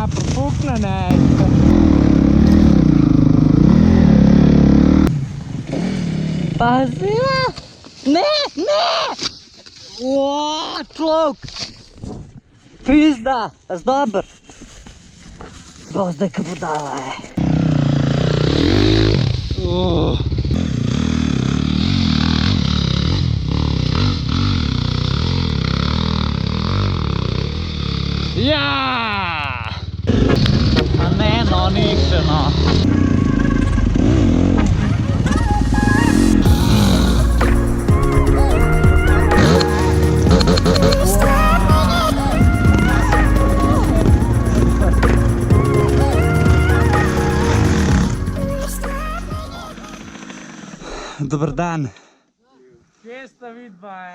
propukne ne. Pazi! Ne, ne! Oooo, človek! Pizda, a dober. Bo zdaj ka budala, Ja! A ne, no, niše, no. Dobar dan. Kje sta vidba,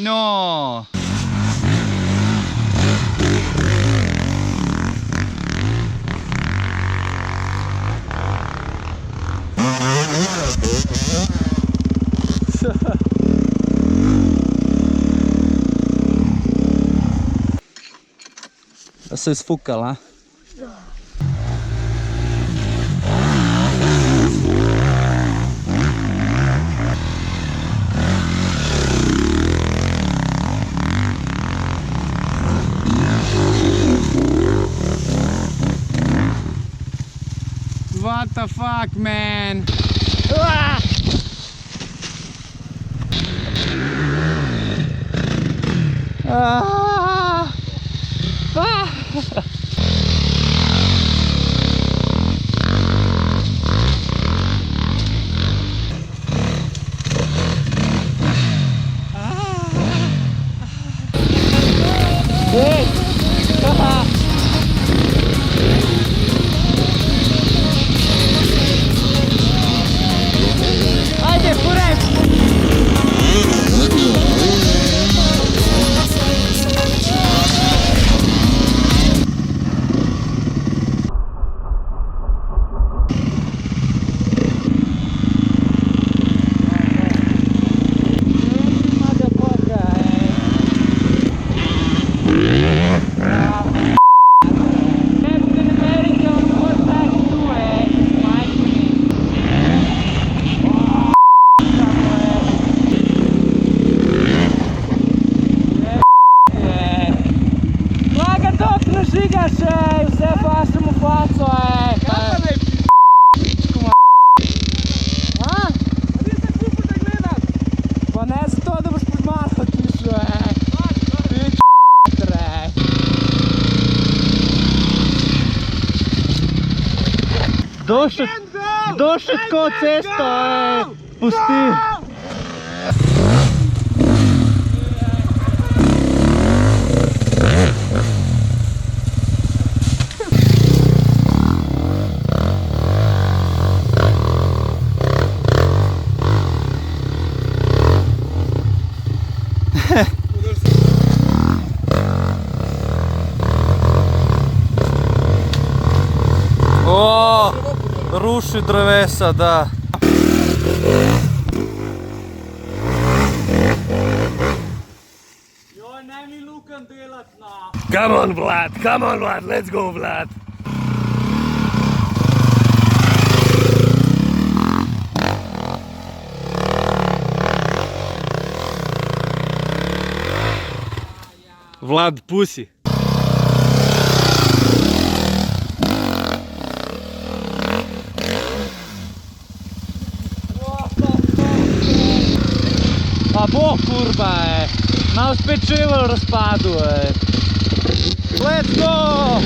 No! Da se je sfukala. What the fuck, man? Kdo še tako cesto, pusti? ruši drevesa, da. Joj, ne mi Lukan delat, no. Come on, Vlad, let's go, Vlad. Vlad, pusi. Pa bo kurba, malo spet čevelj razpadu, Let's go!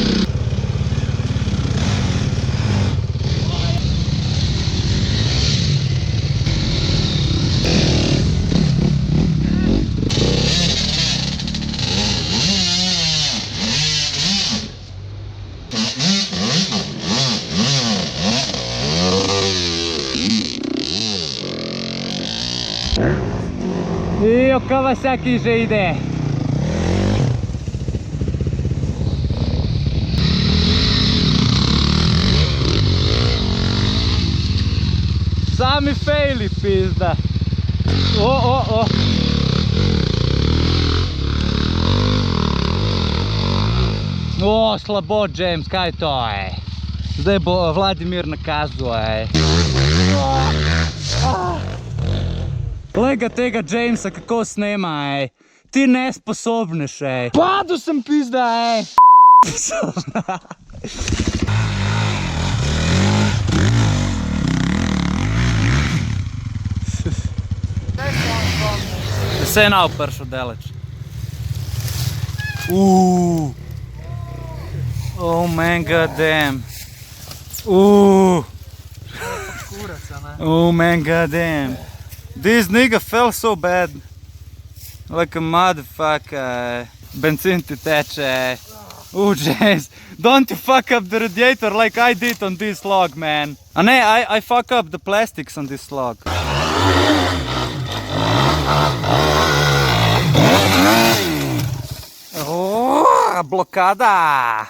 Ijo, Kawasaki že ide. Sami fejli, pizda. O. O, slabo, James, kaj to je? Zdaj bo Vladimir nakazal, Glej ga tega Jamesa, kako snema, Ti nesposobneš, Padel sem, pizda, Se je nav pršel deleč. Oh man, god damn. Oh man, god damn. This nigga fell so bad. Like a motherfucker. Benzin ti teče. James, don't you fuck up the radiator like I did on this log, man. A ne, I fuck up the plastics on this log. Oh, blokada.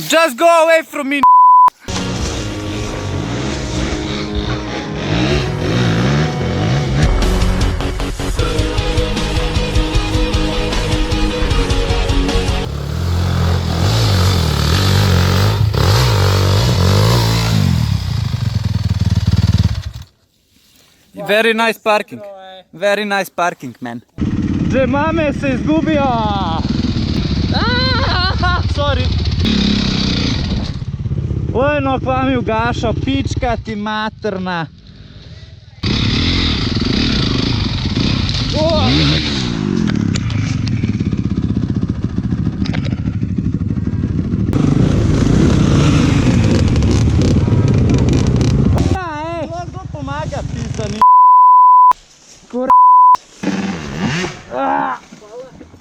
Just go away from me. Very nice parking. Very nice parking, man. Že mame se izgubijo. Sorry. Ojno, kva mi ugašal, pička ti materna. Kdo pomaga, pizda ni. Kur...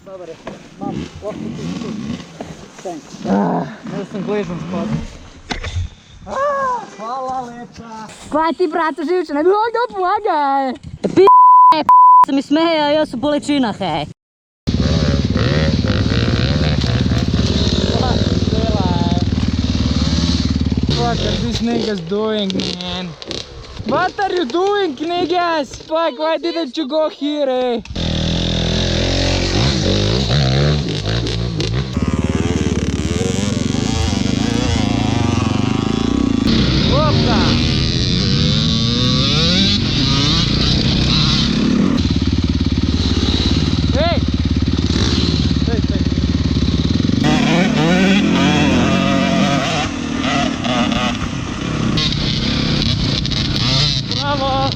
Dobar je, mam, lahko ti tu. Thanks. Jaz sem gležen spodaj. Hvala lepa. Kaj ti, brate, živče, ne bi kdo pomagaj. Se mi smejejo, jaz v bolečinah, What are these niggas doing, man? What are you doing, niggas? Fuck, why didn't you go here, Опа! Эй! Браво!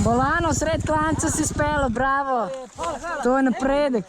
Bolano sred klanca si spelo, bravo. To je napredek.